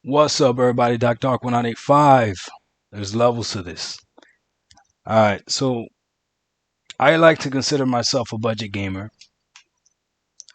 What's up, everybody? Doc Dark 1985. There's levels to this. Alright, so I like to consider myself a budget gamer.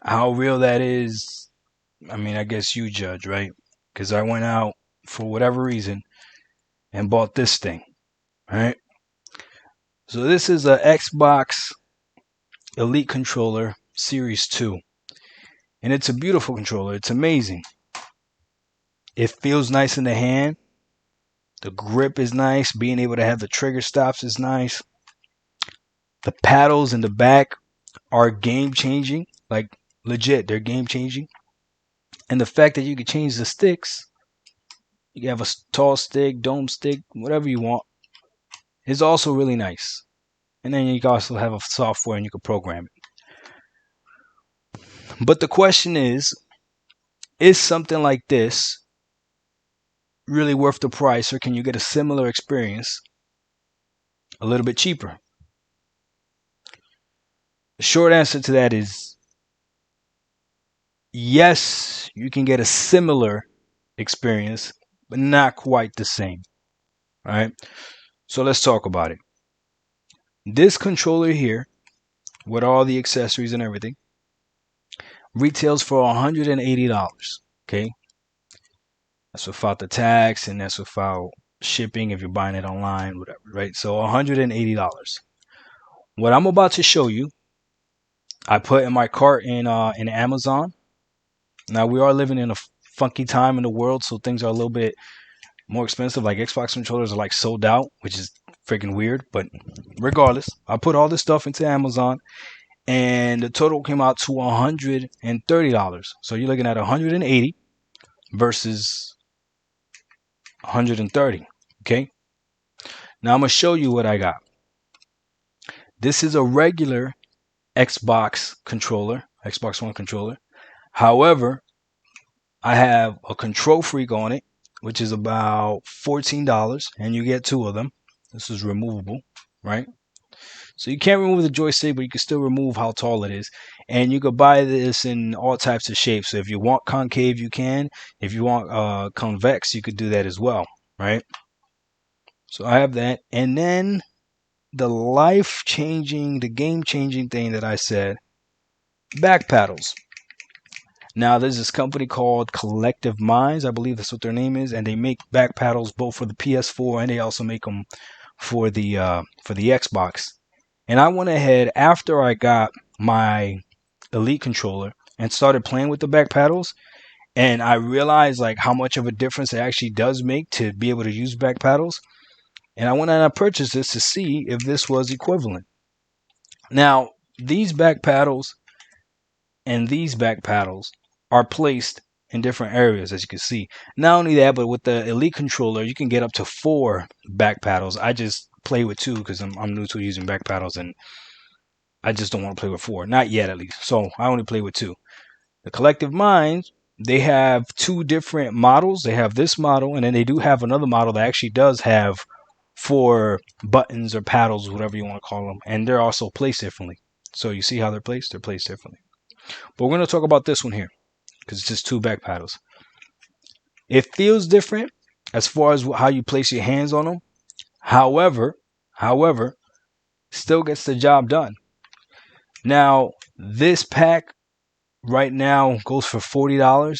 How real that is, I guess you judge, right? Because I went out for whatever reason and bought this thing, right? So this is a Xbox Elite Controller Series 2. And it's a beautiful controller. It's amazing. It feels nice in the hand. The grip is nice. Being able to have the trigger stops is nice. The paddles in the back are game changing. Like, legit, they're game changing. And the fact that you can change the sticks, you can have a tall stick, dome stick, whatever you want, is also really nice. And then you can also have a software and you can program it. But the question is something like this really worth the price, or can you get a similar experience a little bit cheaper? The short answer to that is yes, you can get a similar experience, but not quite the same. All right, so let's talk about it. This controller here, with all the accessories and everything, retails for $180. Okay, that's without the tax and that's without shipping if you're buying it online, whatever, right? So $180. What I'm about to show you, I put in my cart in Amazon. Now we are living in a funky time in the world, so things are a little bit more expensive. Like Xbox controllers are like sold out, which is freaking weird. But regardless, I put all this stuff into Amazon, and the total came out to $130. So you're looking at $180 versus $130. Okay. Now I'm gonna show you what I got. This is a regular Xbox controller, Xbox One controller. However, I have a Kontrol Freak on it, which is about $14, and you get two of them. This is removable, right? So you can't remove the joystick, but you can still remove how tall it is. And you could buy this in all types of shapes. So if you want concave, you can. If you want convex, you could do that as well, right? So I have that. And then the life-changing, the game-changing thing that I said, back paddles. Now, there's this company called Collective Minds, I believe that's what their name is, and they make back paddles both for the PS4 and they also make them for the Xbox. And I went ahead after I got my Elite controller and started playing with the back paddles, and I realized like how much of a difference it actually does make to be able to use back paddles. And I went and I purchased this to see if this was equivalent. Now, these back paddles and these back paddles are placed in different areas, as you can see. Not only that, but with the Elite controller, you can get up to 4 back paddles. I just play with 2 because I'm new to using back paddles, and I just don't want to play with 4. Not yet, at least. So I only play with 2. The Collective Minds, they have 2 different models. They have this model, and then they do have another model that actually does have 4 buttons or paddles, whatever you want to call them, and they're also placed differently. So you see how they're placed? They're placed differently. But we're going to talk about this one here because it's just 2 back paddles. It feels different as far as how you place your hands on them. However, still gets the job done. Now, this pack right now goes for $40.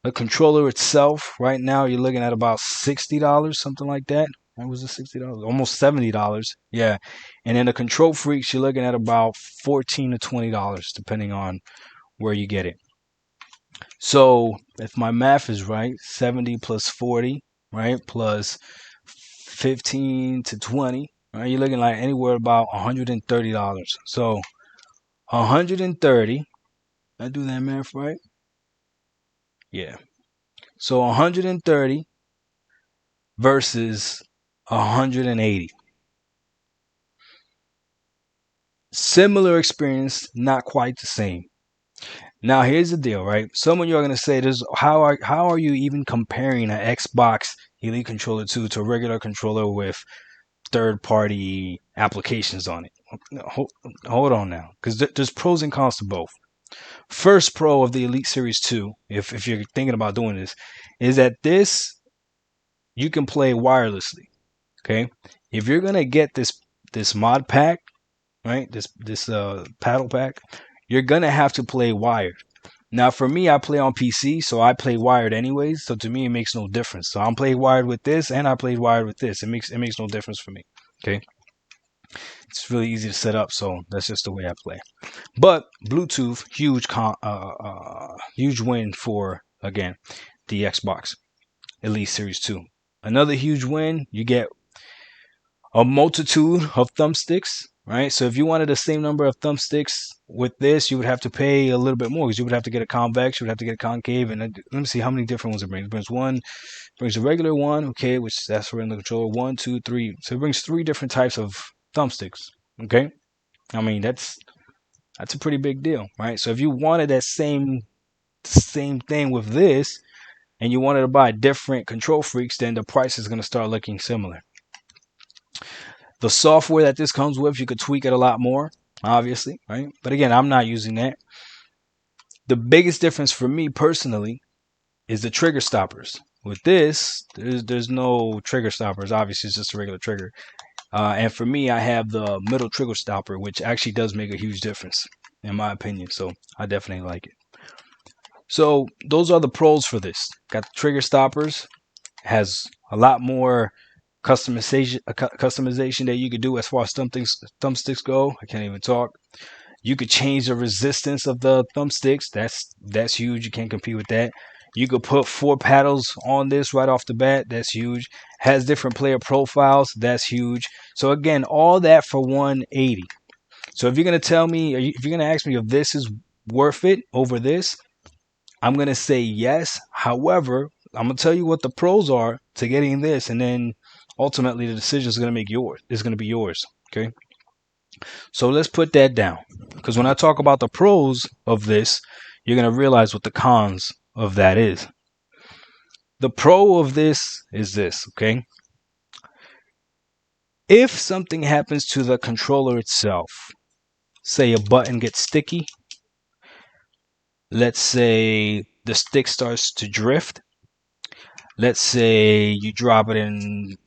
The controller itself, right now, you're looking at about $60, something like that. What was it, $60? Almost $70. Yeah. And then the Kontrol Freaks, you're looking at about $14 to $20, depending on where you get it. So if my math is right, 70 plus 40, right, plus 15 to 20, right, you're looking like anywhere about $130. So 130, I do that math right? Yeah. So 130 versus 180. Similar experience, not quite the same. Now here's the deal, right? Some of you are gonna say this: how are you even comparing an Xbox Elite controller to a regular controller with third-party applications on it? Hold on now, because there's pros and cons to both. First pro of the Elite Series 2, if you're thinking about doing this, is that this you can play wirelessly. Okay, if you're gonna get this mod pack, right? This paddle pack, you're gonna have to play wired. Now for me, I play on PC, so I play wired anyways. So to me, it makes no difference. So I'm playing wired with this, and I played wired with this. It makes no difference for me. Okay, it's really easy to set up, so that's just the way I play. But Bluetooth, huge win for again the Xbox Elite Series 2. Another huge win, you get a multitude of thumbsticks, right? So if you wanted the same number of thumbsticks with this, you would have to pay a little bit more because you would have to get a convex, you would have to get a concave, and let me see how many different ones it brings. It brings one, brings a regular one, okay, which that's for in the controller. 1, 2, 3. So it brings 3 different types of thumbsticks. Okay, I mean that's a pretty big deal, right? So if you wanted that same thing with this, and you wanted to buy different Kontrol Freaks, then the price is going to start looking similar. The software that this comes with, you could tweak it a lot more, obviously, right? But again, I'm not using that. The biggest difference for me personally is the trigger stoppers. With this, there's no trigger stoppers. Obviously, it's just a regular trigger. And for me, I have the middle trigger stopper, which actually does make a huge difference, in my opinion. So I definitely like it. So those are the pros for this. Got the trigger stoppers, has a lot more customization that you could do as far as thumbsticks go. I can't even talk. You could change the resistance of the thumbsticks. That's huge. You can't compete with that. You could put 4 paddles on this right off the bat. That's huge. Has different player profiles. That's huge. So again, all that for 180. So if you're gonna tell me, if you're gonna ask me if this is worth it over this, I'm gonna say yes. However, I'm gonna tell you what the pros are to getting this, and then ultimately the decision is gonna make yours. It's gonna be yours. Okay. So let's put that down, because when I talk about the pros of this, you're gonna realize what the cons of that is. The pro of this is this. Okay. If something happens to the controller itself, say a button gets sticky, let's say the stick starts to drift, let's say you drop it in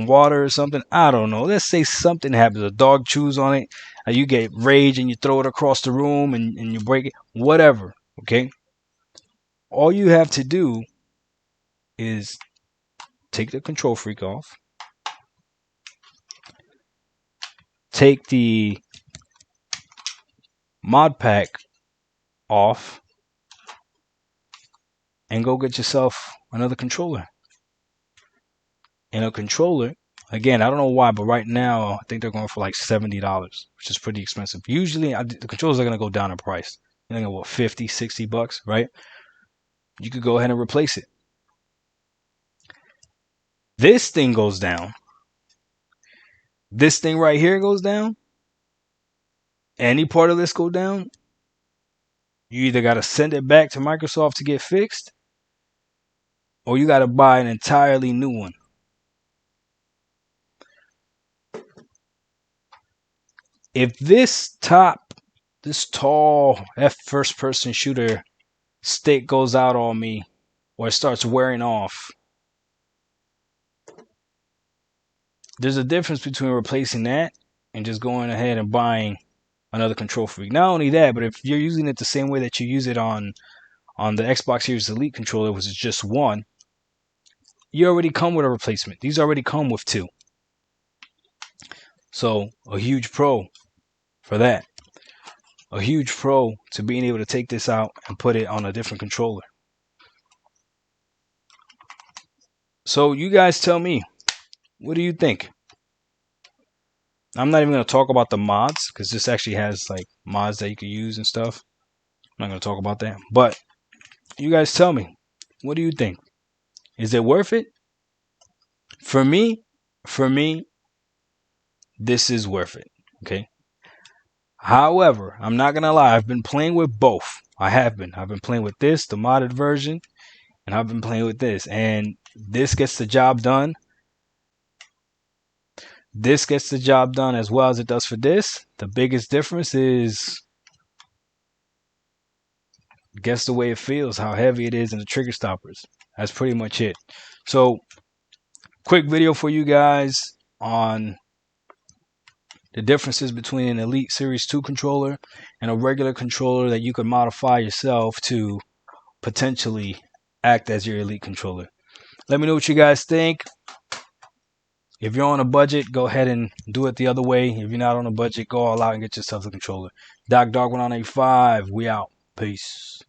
water or something. I don't know. Let's say something happens. A dog chews on it. You get rage and you throw it across the room and you break it. Whatever. Okay. All you have to do is take the Kontrol Freak off. Take the mod pack off. And go get yourself another controller. And a controller, again, I don't know why, but right now I think they're going for like $70, which is pretty expensive. Usually the controllers are going to go down in price. They're going to go $50, $60, right? You could go ahead and replace it. This thing goes down. This thing right here goes down. Any part of this go down, you either got to send it back to Microsoft to get fixed, or you got to buy an entirely new one. If this tall first person shooter stick goes out on me, or it starts wearing off, there's a difference between replacing that and just going ahead and buying another Kontrol Freak. Not only that, but if you're using it the same way that you use it on the Xbox Series Elite controller, which is just one, you already come with a replacement. These already come with 2. So a huge pro for that. A huge pro to being able to take this out and put it on a different controller. So you guys tell me, what do you think? I'm not even going to talk about the mods, because this actually has like mods that you can use and stuff. I'm not going to talk about that. But you guys tell me, what do you think? Is it worth it? For me, this is worth it. Okay. However, I'm not going to lie. I've been playing with both. I've been playing with this, the modded version, and I've been playing with this. And this gets the job done. This gets the job done as well as it does for this. The biggest difference is guess the way it feels, how heavy it is, and the trigger stoppers. That's pretty much it. So, quick video for you guys on the differences between an Elite Series 2 controller and a regular controller that you could modify yourself to potentially act as your Elite controller. Let me know what you guys think. If you're on a budget, go ahead and do it the other way. If you're not on a budget, go all out and get yourself a controller. Doc Dog 1985, we out. Peace.